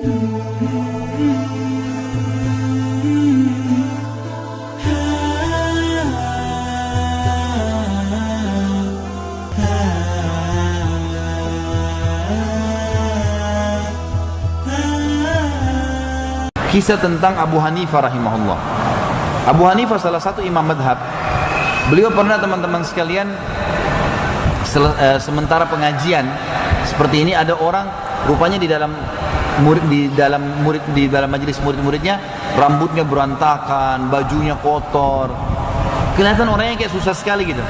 Kisah tentang Abu Hanifah rahimahullah. Abu Hanifah salah satu imam madhab. Beliau pernah, teman-teman sekalian, sementara pengajian seperti ini, ada orang rupanya di dalam majelis murid-muridnya rambutnya berantakan, bajunya kotor, kelihatan orangnya kayak susah sekali gitu.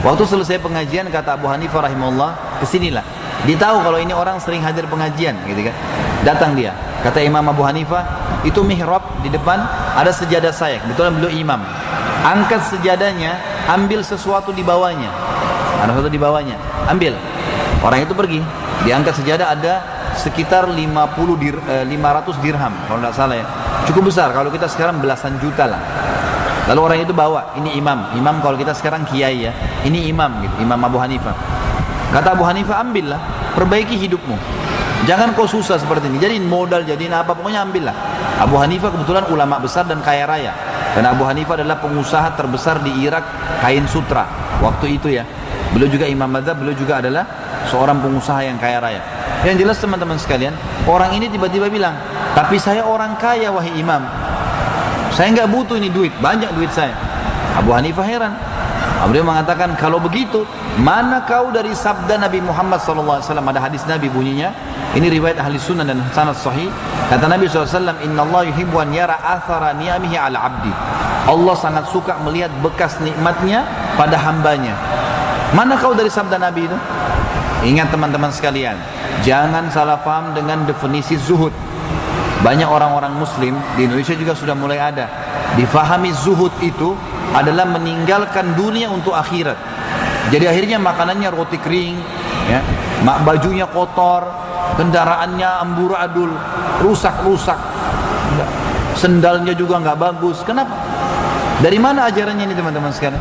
Waktu selesai pengajian, kata Abu Hanifah rahimahullah, kesinilah. Dia tahu kalau ini orang sering hadir pengajian gitu kan. Datang dia, kata Imam Abu Hanifah, itu mihrab di depan ada sejadah saya, kebetulan beliau imam. Angkat sejadahnya, ambil sesuatu di bawahnya. Ada sesuatu di bawahnya, ambil. Orang itu pergi, diangkat sejadah, ada sekitar 500 dirham kalau tidak salah ya. Cukup besar, kalau kita sekarang belasan juta lah. Lalu orang itu bawa, ini imam. Imam kalau kita sekarang kiai ya, ini imam gitu, Imam Abu Hanifah. Kata Abu Hanifah, ambillah, perbaiki hidupmu. Jangan kau susah seperti ini, jadiin modal, jadiin apa, pokoknya ambillah. Abu Hanifah kebetulan ulama besar dan kaya raya. Dan Abu Hanifah adalah pengusaha terbesar di Irak kain sutra waktu itu ya. Beliau juga imam mazhab, beliau juga adalah seorang pengusaha yang kaya raya. Yang jelas teman-teman sekalian, orang ini tiba-tiba bilang, tapi saya orang kaya wahai imam, saya nggak butuh ini duit, banyak duit saya. Abu Hanifah heran. Beliau mengatakan, kalau begitu, mana kau dari sabda Nabi Muhammad SAW? Ada hadis Nabi bunyinya, ini riwayat ahli sunnah dan sanad sahih. Kata Nabi SAW, Inna Allah yuhibbu an yara athara ni'amihi ala abdi. Allah sangat suka melihat bekas nikmatnya pada hambanya. Mana kau dari sabda Nabi itu? Ingat teman-teman sekalian, jangan salah paham dengan definisi zuhud. Banyak orang-orang muslim di Indonesia juga sudah mulai ada difahami zuhud itu adalah meninggalkan dunia untuk akhirat. Jadi akhirnya makanannya roti kering ya, bajunya kotor, kendaraannya amburadul, rusak-rusak, sendalnya juga nggak bagus. Kenapa? Dari mana ajarannya ini teman-teman sekalian?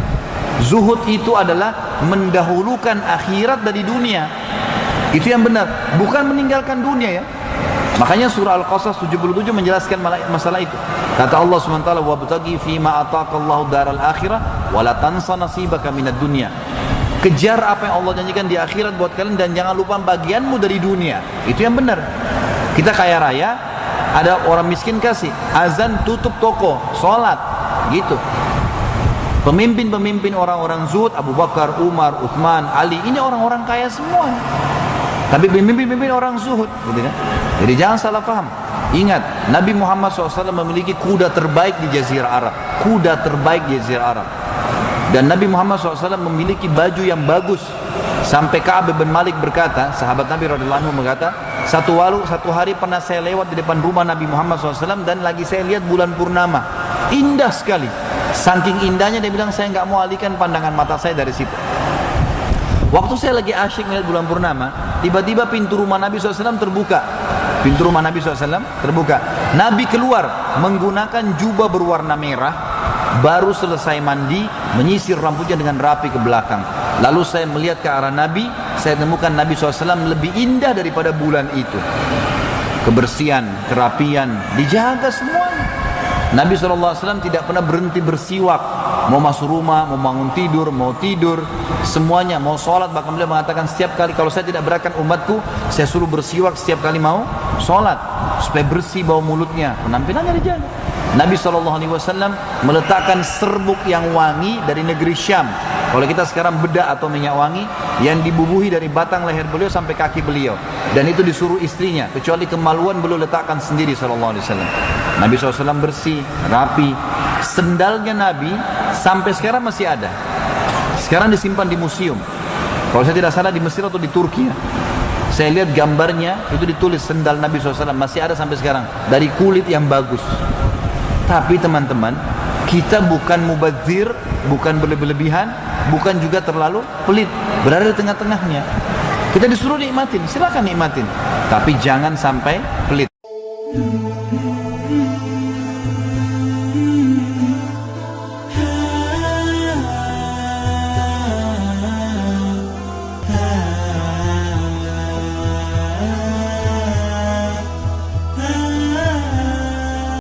Zuhud itu adalah mendahulukan akhirat dari dunia. Itu yang benar, bukan meninggalkan dunia ya. Makanya surah Al-Qasas 77 menjelaskan masalah itu. Kata Allah SWT, wabtaghi fima ataqallahu daral akhirah wala tansa nasibaka minad dunya. Kejar apa yang Allah janjikan di akhirat buat kalian dan jangan lupa bagianmu dari dunia. Itu yang benar. Kita kaya raya, ada orang miskin kasih, azan tutup toko, sholat, gitu. Pemimpin-pemimpin orang-orang zuhud, Abu Bakar, Umar, Uthman, Ali, ini orang-orang kaya semua. Tapi pemimpin-pemimpin orang zuhud, gitu kan? Jadi jangan salah paham. Ingat, Nabi Muhammad SAW memiliki kuda terbaik di Jazirah Arab. Kuda terbaik di Jazirah Arab. Dan Nabi Muhammad SAW memiliki baju yang bagus. Sampai Ka'ab bin Malik berkata, sahabat Nabi radhiyallahu anhu berkata, satu hari pernah saya lewat di depan rumah Nabi Muhammad SAW dan lagi saya lihat bulan purnama. Indah sekali. Saking indahnya dia bilang, saya nggak mau alihkan pandangan mata saya dari situ. Waktu saya lagi asyik melihat bulan purnama, tiba-tiba pintu rumah Nabi SAW terbuka. Pintu rumah Nabi SAW terbuka. Nabi keluar menggunakan jubah berwarna merah, baru selesai mandi, menyisir rambutnya dengan rapi ke belakang. Lalu saya melihat ke arah Nabi, saya temukan Nabi SAW lebih indah daripada bulan itu. Kebersihan, kerapian, dijaga semuanya. Nabi SAW tidak pernah berhenti bersiwak. Mau masuk rumah, mau bangun tidur, mau tidur, semuanya, mau sholat. Bahkan beliau mengatakan setiap kali kalau saya tidak beratkan umatku, saya suruh bersiwak setiap kali mau sholat, supaya bersih bau mulutnya, penampilannya dijaga. Nabi SAW meletakkan serbuk yang wangi dari negeri Syam. Kalau kita sekarang bedak atau minyak wangi yang dibubuhi dari batang leher beliau sampai kaki beliau. Dan itu disuruh istrinya, kecuali kemaluan beliau letakkan sendiri SAW. Nabi SAW bersih, rapi. Sendalnya Nabi sampai sekarang masih ada. Sekarang disimpan di museum. Kalau saya tidak salah di Mesir atau di Turki ya. Saya lihat gambarnya, itu ditulis sendal Nabi SAW masih ada sampai sekarang, dari kulit yang bagus. Tapi teman-teman, kita bukan mubadzir, bukan berlebihan, bukan juga terlalu pelit, berada di tengah-tengahnya. Kita disuruh nikmatin, silakan nikmatin, tapi jangan sampai pelit.